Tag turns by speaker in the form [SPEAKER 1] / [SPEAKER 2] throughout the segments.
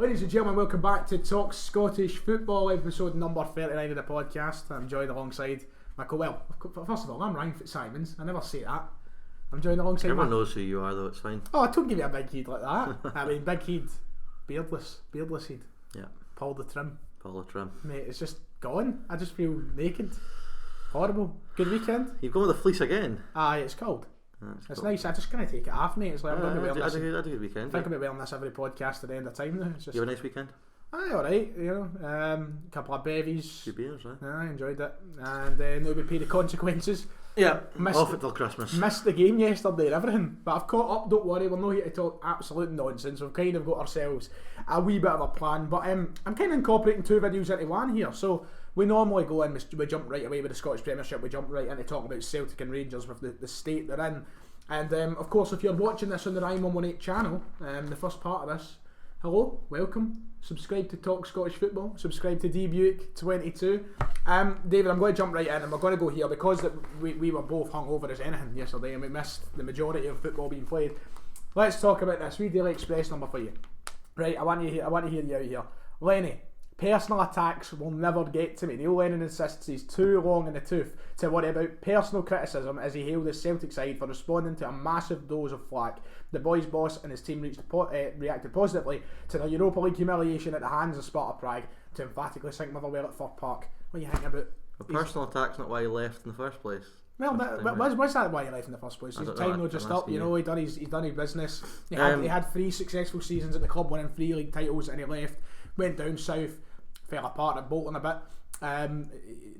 [SPEAKER 1] Ladies and gentlemen, welcome back to Talk Scottish Football, episode number 39 of the podcast. I'm joined alongside first of all, I'm Ryan Fitzsimons. I never say that. I'm joined alongside
[SPEAKER 2] Everyone knows who you are, though, it's fine.
[SPEAKER 1] Oh, don't give me a big head like that. I mean, big head, beardless head.
[SPEAKER 2] Yeah.
[SPEAKER 1] Paul the Trim. Mate, it's just gone. I just feel naked. Horrible. Good weekend.
[SPEAKER 2] You've gone with the fleece again.
[SPEAKER 1] Aye, it's cold. It's
[SPEAKER 2] cool.
[SPEAKER 1] nice. I just can't take it off, mate. It's like I'm going to be wearing this.
[SPEAKER 2] I had a good weekend.
[SPEAKER 1] I think I'll be wearing this every podcast at the end of time now. It's just,
[SPEAKER 2] you have a nice weekend?
[SPEAKER 1] Aye, alright, you know. Couple of bevies.
[SPEAKER 2] Few beers, right?
[SPEAKER 1] I enjoyed it. And now we pay the consequences.
[SPEAKER 2] Yeah, off it till Christmas.
[SPEAKER 1] Missed the game yesterday and everything. But I've caught up, don't worry, we're not here to talk absolute nonsense. We've kind of got ourselves a wee bit of a plan. But I'm kind of incorporating two videos into one here. So we normally go in, we jump right away with the Scottish Premiership, we jump right into talking about Celtic and Rangers with the state they're in. And of course, if you're watching this on the Ryan 118 channel, the first part of this, hello, welcome. Subscribe to Talk Scottish Football. Subscribe to Buick 22. David, I'm going to jump right in, and we're going to go here because we were both hungover as anything yesterday, and we missed the majority of football being played. Let's talk about this. We Daily Express number for you. Right, I want to hear you out here. Lenny. Personal attacks will never get to me. Neil Lennon insists he's too long in the tooth to worry about personal criticism as he hailed the Celtic side for responding to a massive dose of flack. The boys' boss and his team reacted positively to the Europa League humiliation at the hands of Sparta Prague to emphatically sink Motherwell at Fir Park. What are you thinking about?
[SPEAKER 2] A personal attack's not why he left in the first place.
[SPEAKER 1] Well, was that why he left in the first place? His time was just up, you know, he's done his business. He had 3 successful seasons at the club, winning 3 league titles, and he left, went down south, fell apart at Bolton a bit.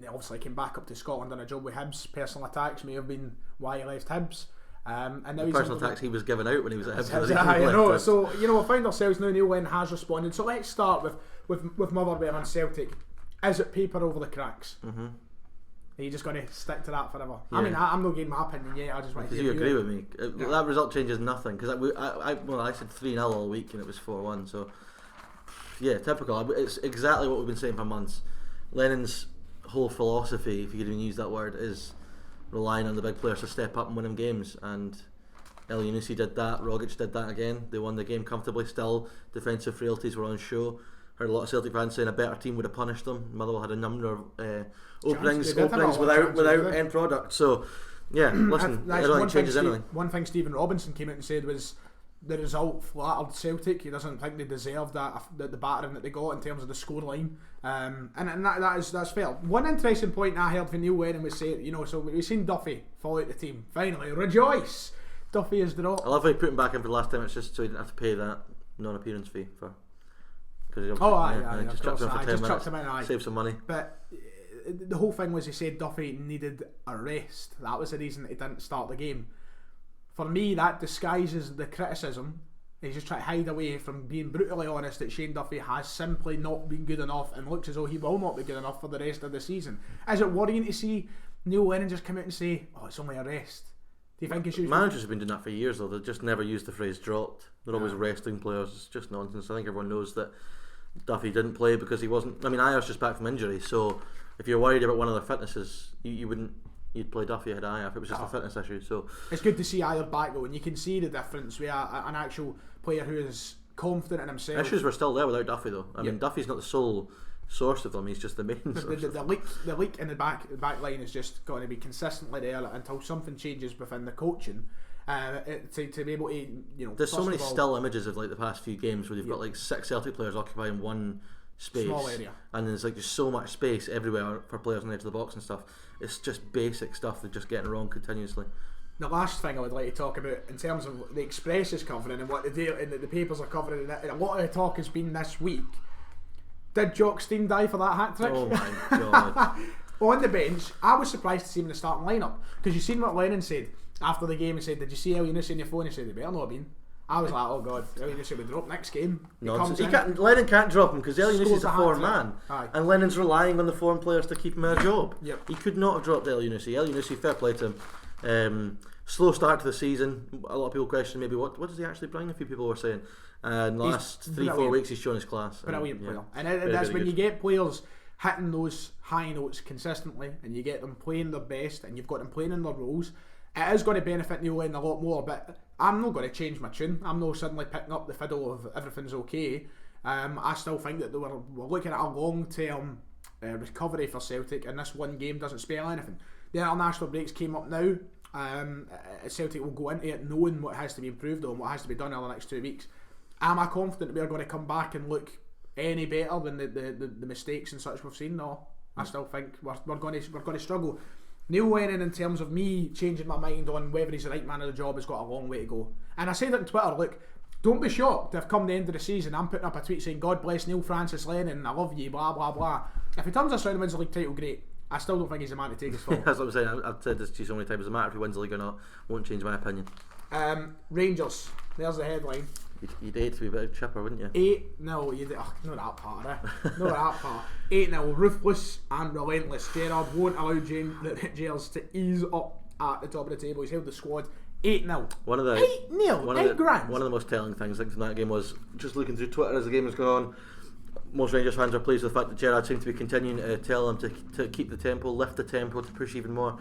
[SPEAKER 1] He obviously came back up to Scotland on a job with Hibs. Personal attacks may have been why he left Hibs. And now
[SPEAKER 2] the personal attacks he was giving out when he was at Hibs.
[SPEAKER 1] So, you know, we find ourselves now, Neil Lennon has responded. So let's start with Motherwell and Celtic. Is it paper over the cracks? Mm-hmm. Are you just going to stick to that forever? Yeah. I mean, I'm not getting my opinion yet. I just want to hear
[SPEAKER 2] you agree with me? That result changes nothing because I said 3-0 all week and it was 4-1. So yeah, typical. It's exactly what we've been saying for months. Lennon's whole philosophy, if you could even use that word, is relying on the big players to step up and win him games. And El Yunusi did that. Rogic did that again. They won the game comfortably. Still, defensive frailties were on show. Heard a lot of Celtic fans saying a better team would have punished them. Motherwell had a number of openings without end product. So yeah, listen, I don't think it changes anything.
[SPEAKER 1] One thing Stephen Robinson came out and said was the result flattered Celtic. He doesn't think they deserved the battering that they got in terms of the scoreline. And that's fair. One interesting point I heard from Neil Lennon was saying, you know, so we've seen Duffy fall out the team. Finally, rejoice! Duffy is dropped.
[SPEAKER 2] I love how he put him back in for the last time. It's just so he didn't have to pay that non-appearance fee for.
[SPEAKER 1] Just chucked
[SPEAKER 2] him in, save some money.
[SPEAKER 1] But the whole thing was he said Duffy needed a rest. That was the reason that he didn't start the game. For me, that disguises the criticism. He's just trying to hide away from being brutally honest that Shane Duffy has simply not been good enough and looks as though he will not be good enough for the rest of the season. Is it worrying to see Neil Lennon just come out and say, "Oh, it's only a rest"? Do you think he should?
[SPEAKER 2] Managers have been doing that for years, though. They just never use the phrase "dropped." They're always resting players. It's just nonsense. I think everyone knows that Duffy didn't play because he wasn't. I mean, Ayer's just back from injury, so if you're worried about one of their fitnesses, you wouldn't. You'd play Duffy ahead of Ayer if it was just a fitness issue. So
[SPEAKER 1] it's good to see Ayer back though, and you can see the difference with an actual player who is confident in himself.
[SPEAKER 2] Issues were still there without Duffy though. I mean, Duffy's not the sole source of them; he's just the main source.
[SPEAKER 1] The leak in the back line is just going to be consistently there until something changes within the coaching. To be able to, you know,
[SPEAKER 2] there's so many still images of like the past few games where you've got like 6 Celtic players occupying one space,
[SPEAKER 1] small area,
[SPEAKER 2] and there's like just so much space everywhere for players on the edge of the box and stuff. It's just basic stuff they're just getting wrong continuously.
[SPEAKER 1] The last thing I would like to talk about in terms of the Express is covering and what the papers are covering, and a lot of the talk has been this week. Did Jock Stein die for that hat trick?
[SPEAKER 2] Oh my god!
[SPEAKER 1] On the bench, I was surprised to see him in the starting lineup because you seen what Lennon said after the game. He said, "Did you see El Yunusi on your phone?" He said, "They better not have been." I was like, "Oh god, El Yunusi would drop next game."
[SPEAKER 2] Lennon can't drop him because El Yunusi's a foreign man, and Lennon's relying on the foreign players to keep him in a job. He could not have dropped El Yunusi. El Yunusi, fair play to him. Slow start to the season. A lot of people question maybe what does he actually bring. A few people were saying, in the last 3-4 weeks he's shown his class.
[SPEAKER 1] Brilliant player, and that's when you get players hitting those high notes consistently, and you get them playing their best, and you've got them playing in their roles. It is going to benefit Neil Lennon a lot more, but I'm not going to change my tune. I'm not suddenly picking up the fiddle of everything's okay. I still think that we're looking at a long-term recovery for Celtic, and this one game doesn't spell anything. The international breaks came up now. Celtic will go into it knowing what has to be improved on, what has to be done over the next 2 weeks. Am I confident that we're going to come back and look any better than the mistakes and such we've seen? No, I still think we're going to struggle. Neil Lennon, in terms of me changing my mind on whether he's the right man of the job, has got a long way to go. And I said it on Twitter, look, don't be shocked if come the end of the season I'm putting up a tweet saying God bless Neil Francis Lennon, I love you, blah blah blah. If he turns us around and wins the league title, great. I still don't think he's the man to take us forward.
[SPEAKER 2] That's what I'm saying. I've said this to you so many times. It doesn't matter if he wins the league or not. Won't change my opinion.
[SPEAKER 1] Rangers, there's the headline.
[SPEAKER 2] You'd hate to be a bit of a chipper, wouldn't you?
[SPEAKER 1] 8-0, not that part, not that part. 8-0, ruthless and relentless. Gerrard won't allow the Rangers to ease up at the top of the table. He's held the squad 8-0. 8 grand.
[SPEAKER 2] One of the most telling things I think from that game was just looking through Twitter as the game was going on. Most Rangers fans are pleased with the fact that Gerrard seemed to be continuing to tell them to keep the tempo, lift the tempo, to push even more.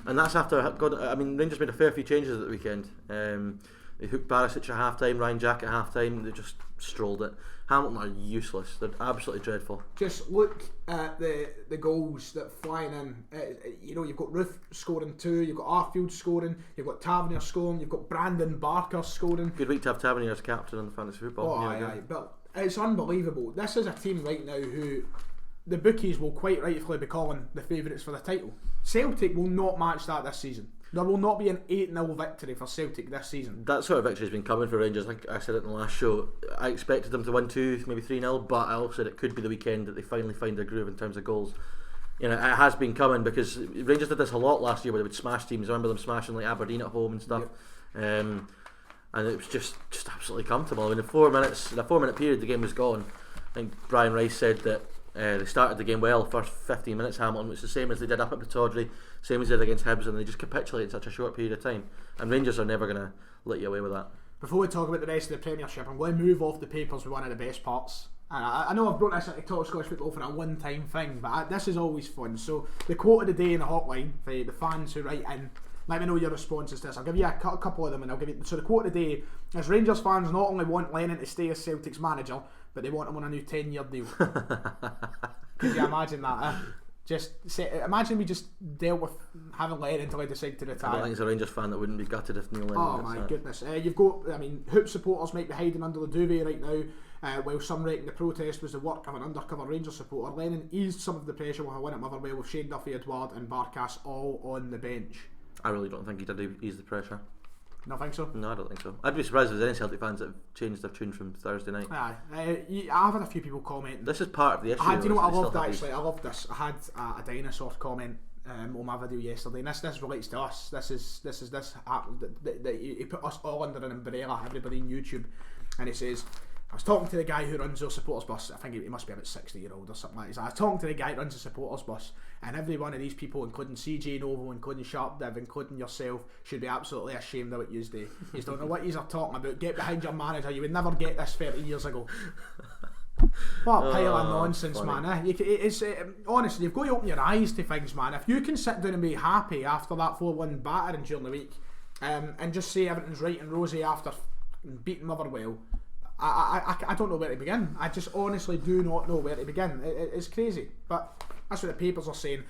[SPEAKER 2] And that's after Rangers made a fair few changes at the weekend. They hooked Barisic at half time, Ryan Jack at half time, they just strolled it. Hamilton are useless, they're absolutely dreadful.
[SPEAKER 1] Just look at the goals that flying in. You've got Ruth scoring 2, you've got Arfield scoring, you've got Tavernier scoring, you've got Brandon Barker scoring.
[SPEAKER 2] Good week to have Tavernier as captain in the fantasy football.
[SPEAKER 1] Aye, but it's unbelievable. This is a team right now who the bookies will quite rightfully be calling the favourites for the title. Celtic will not match that this season. There will not be an 8-0 victory for Celtic this season. That
[SPEAKER 2] sort of victory has been coming for Rangers. I think I said it in the last show. I expected them to win 2, maybe 3-0, but I also said it could be the weekend that they finally find their groove in terms of goals. It has been coming because Rangers did this a lot last year where they would smash teams. I remember them smashing like Aberdeen at home and stuff. Yep. And it was just absolutely comfortable. In a 4-minute period, the game was gone. I think Brian Rice said that they started the game well, first 15 minutes Hamilton, which is the same as they did up at Pittodrie, same as they did against Hibs, and they just capitulated in such a short period of time. And Rangers are never going to let you away with that.
[SPEAKER 1] Before we talk about the rest of the Premiership, I'm going to move off the papers with one of the best parts. And I know I've brought this into Talk Scottish Football for a one-time thing, but this is always fun. So the quote of the day in the hotline for the fans who write in, let me know your responses to this. I'll give you a couple of them, and I'll give you. So the quote of the day is: Rangers fans not only want Lennon to stay as Celtic's manager, but they want him on a new 10-year deal. Could you imagine that? Imagine we just dealt with having Lennon until he decided to retire.
[SPEAKER 2] I don't think it's a Rangers fan that wouldn't be gutted if Neil Lennon.
[SPEAKER 1] Oh my goodness! You've got, Hoop supporters might be hiding under the duvet right now. While some reckon the protest was the work of an undercover Rangers supporter, Lennon eased some of the pressure with a win at Motherwell with Shane Duffy, Edouard and Barkas all on the bench.
[SPEAKER 2] I really don't think he did ease the pressure.
[SPEAKER 1] No, think so?
[SPEAKER 2] No, I don't think so. I'd be surprised if there's any Celtic fans that have changed their tune from Thursday night.
[SPEAKER 1] I've had a few people comment.
[SPEAKER 2] This is part of the issue.
[SPEAKER 1] You know what I loved actually? I loved this. I had a dinosaur comment on my video yesterday, and this relates to us. He put us all under an umbrella, everybody in YouTube, and he says, I was talking to the guy who runs our supporters bus. I think he must be about 60-year-old or something like that. I was talking to the guy who runs the supporters bus, and every one of these people, including CJ Novo, including Sharp Div, including yourself, should be absolutely ashamed of what you do. You don't know what you are talking about. Get behind your manager. You would never get this 30 years ago. What a pile of nonsense, funny. Man. Honestly, you've got to open your eyes to things, man. If you can sit down and be happy after that 4-1 battering during the week, and just say everything's right and rosy after beating Motherwell, I don't know where to begin. I just honestly do not know where to begin. It's crazy, but that's what the papers are saying.